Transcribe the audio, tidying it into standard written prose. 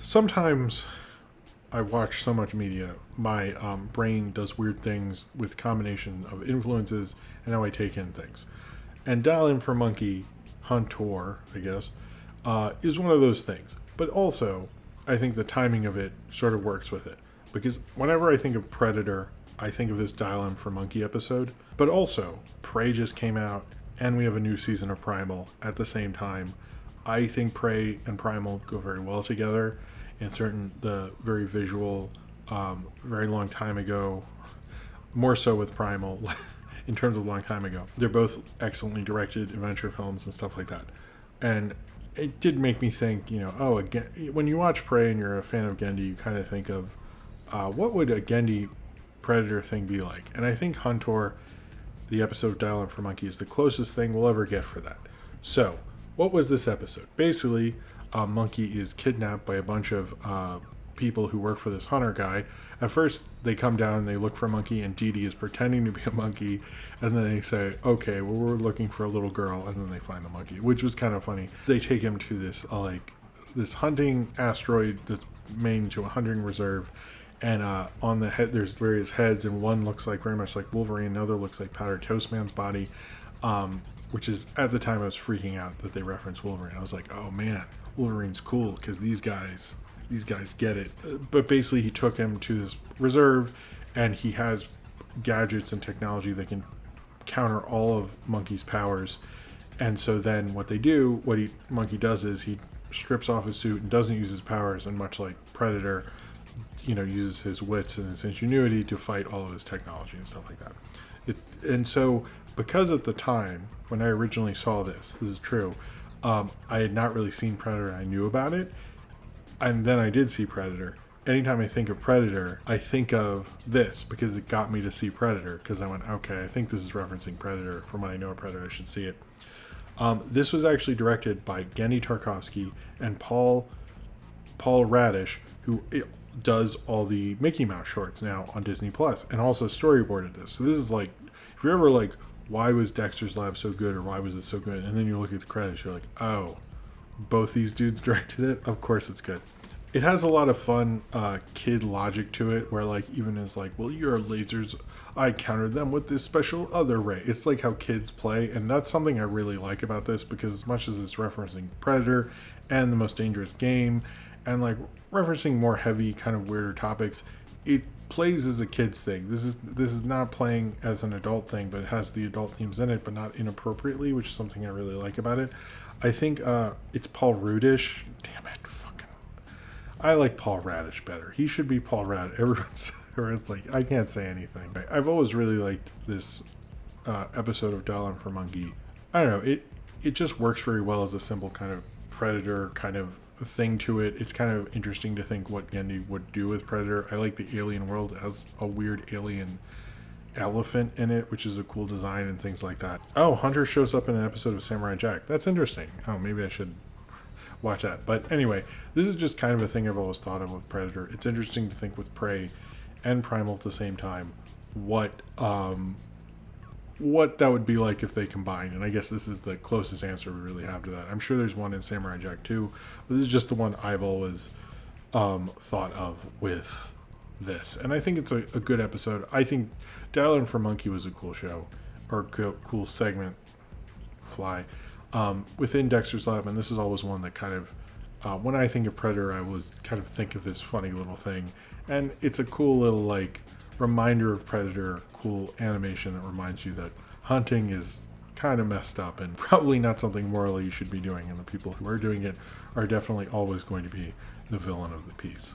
sometimes I watch so much media, my brain does weird things with combination of influences and how I take in things. And Dial In for Monkey, Huntor, I guess, is one of those things. But also, I think the timing of it sort of works with it. Because whenever I think of Predator, I think of this Dial In for Monkey episode. But also, Prey just came out, and we have a new season of Primal at the same time. I think Prey and Primal go very well together. In the very visual, very long time ago, more so with Primal, in terms of long time ago. They're both excellently directed adventure films and stuff like that. And it did make me think, again, when you watch Prey and you're a fan of Gendy, you kind of think of what would a Gendy Predator thing be like? And I think Huntor, the episode of Dial In for Monkey, is the closest thing we'll ever get for that. So, what was this episode? Basically, Monkey is kidnapped by a bunch of people who work for this Hunter guy. At first, they come down and they look for a monkey, and Dee Dee is pretending to be a monkey. And then they say, okay, well, we're looking for a little girl. And then they find the monkey, which was kind of funny. They take him to this hunting asteroid that's made to a hunting reserve. And on the head, there's various heads, and one looks like very much like Wolverine. Another looks like Powder Toast Man's body, which is, at the time, I was freaking out that they referenced Wolverine. I was like, oh man, Wolverine's cool because these guys get it. But basically, he took him to this reserve, and he has gadgets and technology that can counter all of Monkey's powers. And so then what Monkey does is he strips off his suit and doesn't use his powers, and much like Predator, uses his wits and his ingenuity to fight all of his technology and stuff like that. And so because at the time when I originally saw this is true, I had not really seen Predator. I knew about it, and then I did see Predator. Anytime I think of Predator, I think of this because it got me to see Predator, because I went, okay, I think this is referencing Predator. From what I know of Predator, I should see it. This was actually directed by Gendy Tarkovsky and Paul Radish, who does all the Mickey Mouse shorts now on Disney Plus, and also storyboarded this. So this is like, if you're ever like, why was Dexter's Lab so good, or why was it so good? And then you look at the credits, you're like, oh, both these dudes directed it? Of course it's good. It has a lot of fun kid logic to it, where like, even is like, well, your lasers, I countered them with this special other ray. It's like how kids play, and that's something I really like about this, because as much as it's referencing Predator and The Most Dangerous Game, and like referencing more heavy, kind of weirder topics, it plays as a kid's thing. This is not playing as an adult thing, but it has the adult themes in it, but not inappropriately, which is something I really like about it. I think it's Paul Rudish. Damn it, I like Paul Radish better. He should be Paul Radish. Everyone's like, I can't say anything. I've always really liked this episode of Dial In for Monkey. I don't know. It just works very well as a simple kind of Predator kind of thing to it. It's kind of interesting to think what Gendy would do with Predator. I like the alien world. It has a weird alien elephant in it, which is a cool design and things like that. Oh, Hunter shows up in an episode of Samurai Jack. That's interesting. Oh, maybe I should watch that. But anyway, this is just kind of a thing I've always thought of with Predator. It's interesting to think with Prey and Primal at the same time what that would be like if they combined. And I guess this is the closest answer we really have to that. I'm sure there's one in Samurai Jack too, but this is just the one I've always thought of with this. And I think it's a good episode. I think Dial In for Monkey was a cool show, or cool segment fly within Dexter's Lab. And this is always one that kind of, when I think of Predator, I always kind of think of this funny little thing. And it's a cool little like reminder of Predator, cool animation that reminds you that hunting is kind of messed up and probably not something morally you should be doing, and the people who are doing it are definitely always going to be the villain of the piece.